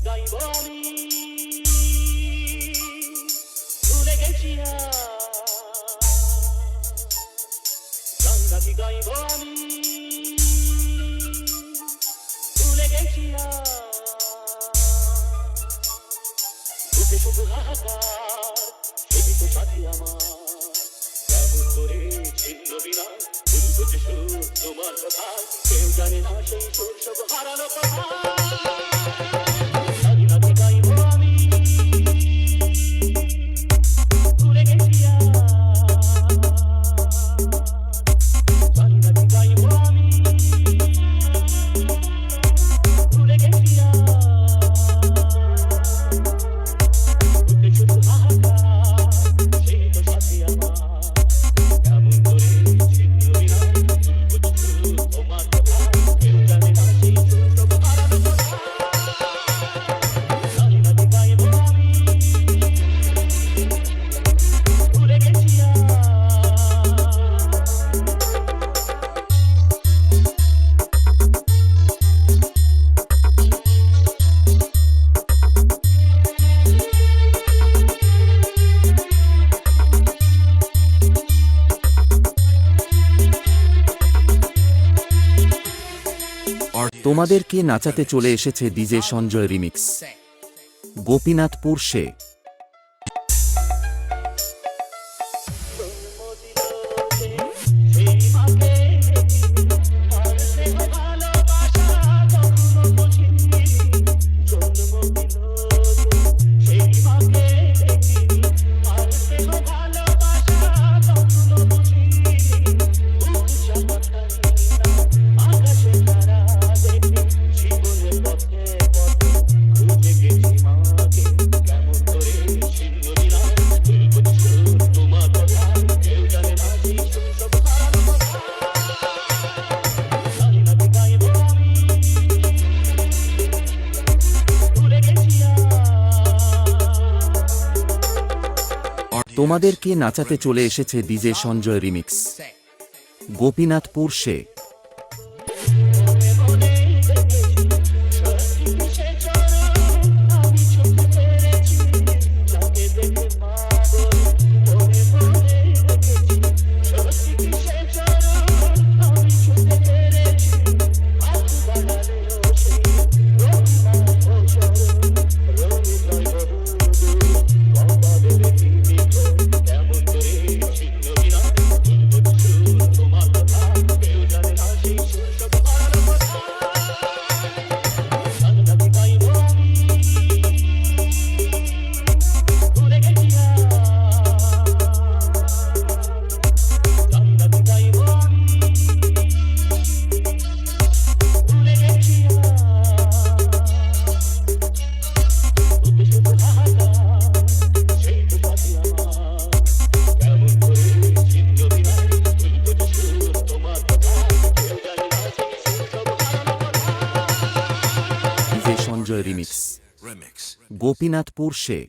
গাইব আমি ভুলে গেছি গান গাহি গাইব আমি ভুলে গেছি বুকে শুধু হাহাকার সেটি তো সাথী আমার কেমন করে ছিন্ন বিনা ভুলবো যে সুর তোমার কথা কেউ জানে না সেই সুর সব হারানো কথা তোমাদেরকে নাচাতে চলে এসেছে ডিজে সঞ্জয় রিমিক্স গোপীনাথপুর সে তোমাদেরকে নাচাতে চলে এসেছে ডিজে সঞ্জয় রিমিক্স গোপীনাথপুর সে সঞ্জয় রিমিক্স গোপীনাথপুর সে